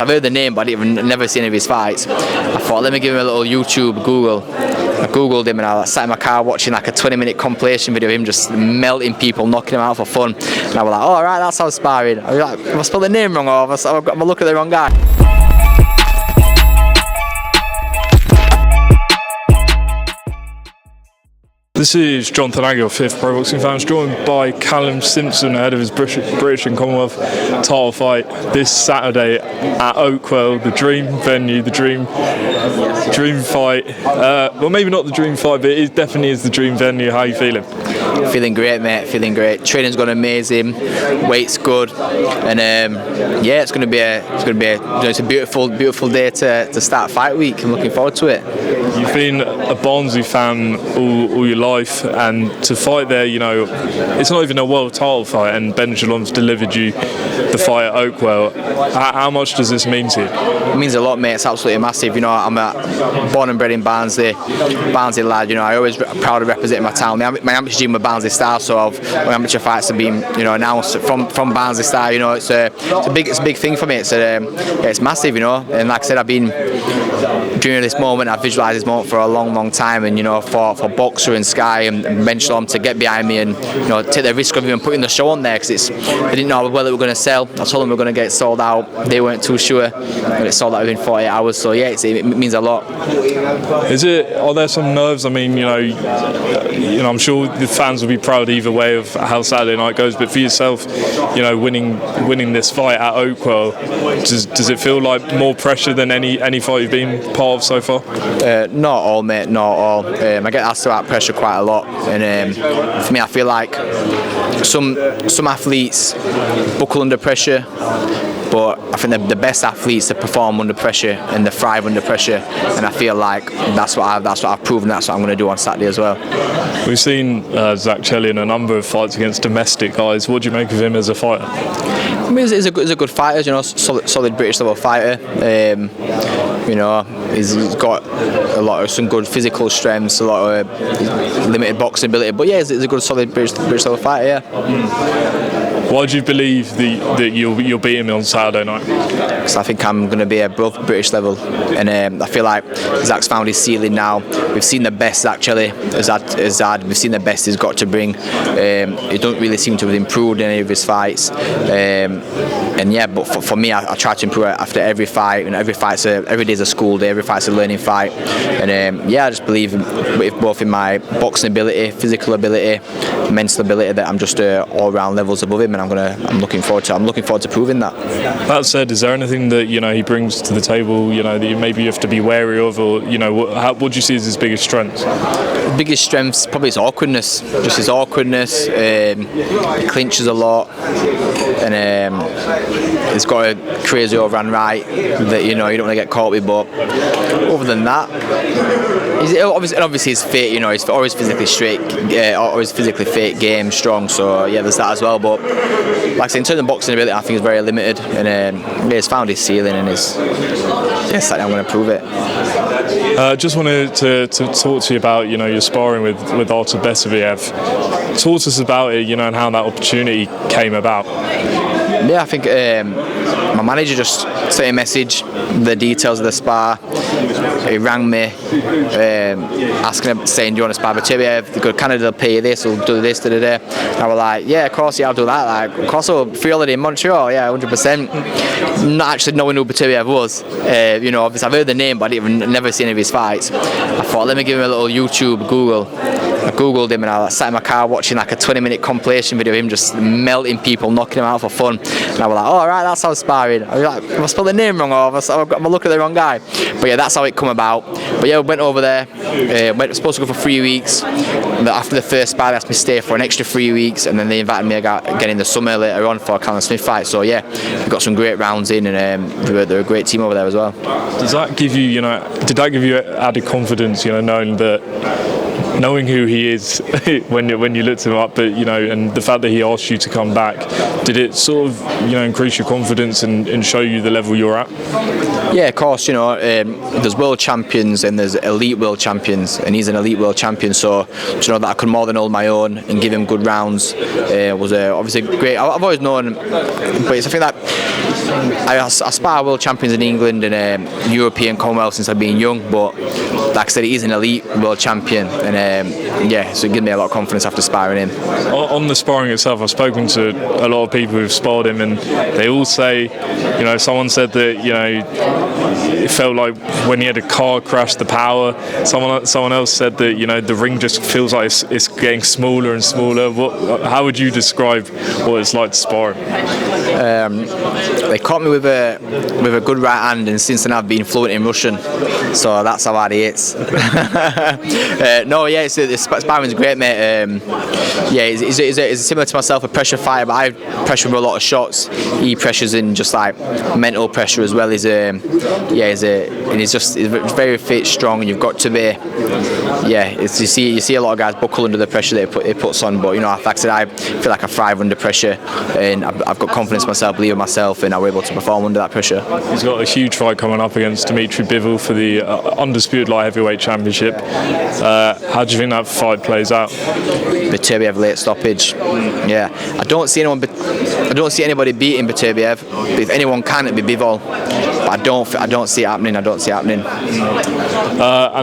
I've heard the name, but I've never seen any of his fights. I thought, let me give him a little YouTube Google. I googled him and I sat in my car watching like a 20-minute compilation video of him just melting people, knocking them out for fun. And I was like, oh, right, that's how sparring. I was like, have I spelled the name wrong, or have I looked at the wrong guy? This is Jonathan Aggie of Fifth Pro Boxing Fans, joined by Callum Simpson ahead of his British and Commonwealth title fight this Saturday at Oakwell, the dream venue, the dream fight. Well, maybe not the dream fight, but it definitely is the dream venue. How are you feeling? Feeling great, mate. Feeling great. Training's gone amazing. Weight's good, and yeah, it's going to be a beautiful day to start fight week. I'm looking forward to it. You've been a Barnsley fan all your life, and to fight there, you know, it's not even a world title fight, and Ben Shalom's delivered you the fight at Oakwell. How much does this mean to you? It means a lot, mate. It's absolutely massive. You know, I'm born and bred in Barnsley lad. You know, I always proud of representing my town. My amateur gym with Barnsley Star, so my amateur fights have been, you know, announced from Barnsley Star. You know, it's a big thing for me. It's massive. You know, and like I said, I've been during this moment. I've visualised this moment for a long time, and you know, for Boxer and Sky and Ben Shalom to get behind me and, you know, take the risk of even putting the show on there, because they didn't know whether we were going to sell. I told them we were going to get sold out. They weren't too sure, but it sold out within 48 hours. So yeah, it means a lot. Are there some nerves? I mean, you know, I'm sure the fans will be proud either way of how Saturday night goes. But for yourself, you know, winning this fight at Oakwell, does it feel like more pressure than any fight you've been part of so far? Not all, mate. Not all. I get asked about pressure quite a lot, and for me, I feel like some athletes buckle under pressure, but I think the best athletes that perform under pressure and they thrive under pressure, and I feel like that's what I've proven. That's what I'm going to do on Saturday as well. We've seen Zak Chelli in a number of fights against domestic guys. What do you make of him as a fighter? I mean, he's a good fighter, you know, solid British level fighter. You know, he's got some good physical strengths, a lot of limited boxing ability, but yeah, he's a good solid British level fighter. Yeah. Why do you believe that you'll beat him on Saturday night? Because I think I'm going to be above British level, and I feel like Zak's found his ceiling now. We've seen the best Zak Chelli has had. We've seen the best he's got to bring. He don't really seem to have improved in any of his fights. And yeah, but for me, I try to improve after every fight. And every day's a school day. Every fight's a learning fight. And yeah, I just believe both in my boxing ability, physical ability, mental ability, that I'm just all round levels above him. And I'm looking forward to proving that. That said, is there anything that, you know, he brings to the table, you know, that maybe you have to be wary of, or, you know, what do you see as his biggest strengths? The biggest strengths probably his awkwardness. Just his awkwardness. He clinches a lot, and he's got a crazy overhand right that, you know, you don't want to get caught with. But other than that, obviously he's fit. You know, he's always physically straight, always physically fit, game strong. So yeah, there's that as well. But like I say, in terms of boxing ability, I think he's very limited, and he's found his ceiling, and Saturday I'm going to prove it. Just wanted to talk to you about, you know, your sparring with Artur Beterbiev. Talk to us about it, you know, and how that opportunity came about. Yeah, I think my manager just sent a message, the details of the spar. He rang me, asking, saying, do you want to spar Beterbiev? The good Canada will pay you this, will do this, da-da-da. I was like, yeah, of course, yeah, I'll do that. Like, of course, I'll free holiday in Montreal, yeah, 100%. Not actually knowing who Beterbiev was. You know, obviously I've heard the name, but I've never seen any of his fights. I thought, let me give him a little YouTube Google. I googled him and I sat in my car watching like a 20-minute compilation video of him just melting people, knocking them out for fun. And I was like, oh, right, that's how sparring. I was like, have I spelled the name wrong, or have I looked at the wrong guy? But yeah, that's how it come about. But yeah, we went over there. Supposed to go for 3 weeks. And after the first spar, they asked me to stay for an extra 3 weeks, and then they invited me again in the summer later on for a Callum Smith fight. So yeah, we got some great rounds in, and they're a great team over there as well. Does that give you, you know, did that give you added confidence, you know, knowing who he is when you looked him up, but, you know, and the fact that he asked you to come back, did it sort of, you know, increase your confidence and show you the level you're at? Yeah, of course. You know, there's world champions and there's elite world champions, and he's an elite world champion. So to know that I could more than hold my own and give him good rounds was obviously great. I've always known, but it's something that I spar world champions in England and European Commonwealth since I've been young, but like I said, he's an elite world champion, and so it gives me a lot of confidence after sparring him. On the sparring itself, I've spoken to a lot of people who've sparred him, and they all say, someone said that it felt like when he had a car crash, the power. Someone else said that the ring just feels like it's getting smaller and smaller. How would you describe what it's like to spar him? They caught me with a good right hand, and since then I've been fluent in Russian, so that's how hard he hits. Sparring's great, mate. He's similar to myself, a pressure fighter, but I pressure with a lot of shots. He pressures in just like mental pressure as well. He's very fit, strong, and you've got to be. You see a lot of guys buckle under the pressure that he puts on, but like I said, I feel like I thrive under pressure, and I've got confidence in myself, believe in myself, and I'm able to perform under that pressure. He's got a huge fight coming up against Dmitry Bivol for the undisputed light heavyweight championship. How do you think that fight plays out? Beterbiev late stoppage. Yeah, I don't see anybody beating Beterbiev. If anyone can, it'd be Bivol. But I don't see it happening. And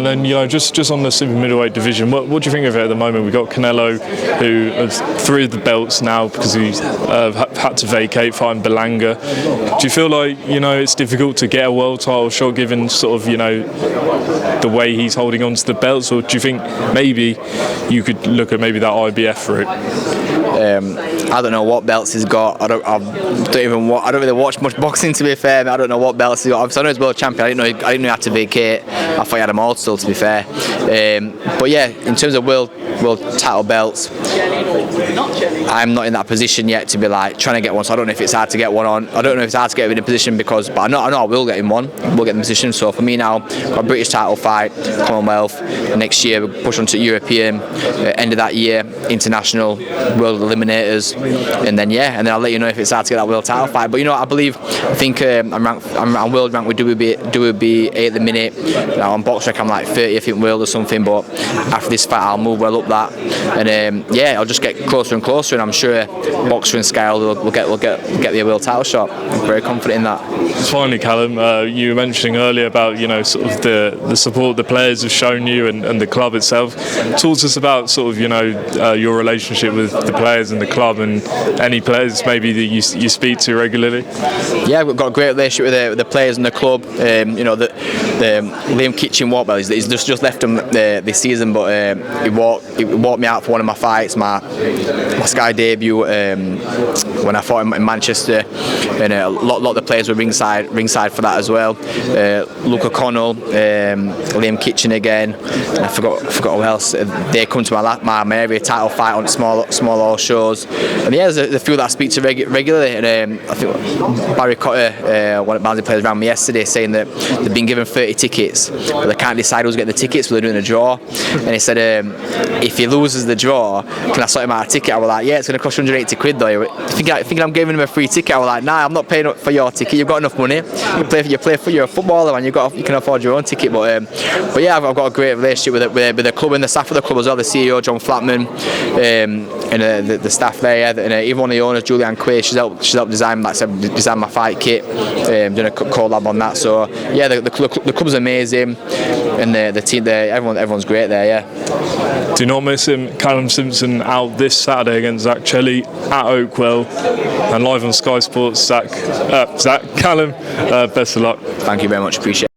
then just on the super middleweight division, what do you think of it at the moment? We've got Canelo, who has 3 of the belts now because he's had to vacate fighting Belanga. Do you feel like it's difficult to get a world title shot given sort of the way he's holding on to the belts, or do you think maybe you could look at maybe that IBF route? I don't know what belts he's got. I don't really watch much boxing, to be fair. I don't know what belts he's got. Obviously, I know he's world champion. I didn't know he had to vacate. I thought he had them all still, to be fair. But yeah, in terms of world title belts, I'm not in that position yet to be like trying to get one. So I don't know if it's hard to get one on. I don't know if it's hard to get him in a position but I know I will get him one. We'll get in the position. So for me now, got a British title fight, Commonwealth. Next year we'll push on to European. End of that year, international, world eliminators, and then I'll let you know if it's hard to get that world title fight. But I think I'm world ranked with WB 8 at the minute. Now on box rec I'm like 30th in world or something. But after this fight I'll move well up that, and I'll just get closer and closer. And I'm sure Boxer and Scale will get the world title shot. I'm very confident in that. Finally, Callum, you were mentioning earlier about sort of the support the players have shown you and the club itself. Talk to us about sort of your relationship with the players and the club, and any players maybe that you speak to regularly. Yeah, we've got a great relationship with the players and the club. The Liam Kitchen walked well. He's just left them this season, but he walked me out for one of my fights, my Sky debut when I fought him in Manchester, and a lot of the players were ringside for that as well. Luke O'Connell, Liam Kitchen again, and I forgot who else. They come to my area title fight on small all shows, and there's a few that I speak to regularly. And I think Barry Cotter, one of the Barnsley players, around me yesterday saying that they've been given 30 tickets, but they can't decide who's getting the tickets. So they're doing a draw, and he said if he loses the draw, can I sort him out a ticket? I was like, yeah, it's going to cost 180 quid though. Thinking I'm giving him a free ticket. I was like, nah, I'm not paying for your ticket. You've got enough money. You're a footballer and you can afford your own ticket. But yeah, I've got a great relationship with the club and the staff of the club as well. The CEO John Flatman and the staff there. And even one of the owners, Julianne Quay, she's helped design my fight kit. Done a collab on that. So yeah, the club's amazing, and the team there, everyone's great there. Yeah. Do not miss him. Callum Simpson out this Saturday against Zak Chelli at Oakwell, and live on Sky Sports. Zak, Callum, best of luck. Thank you very much. Appreciate it.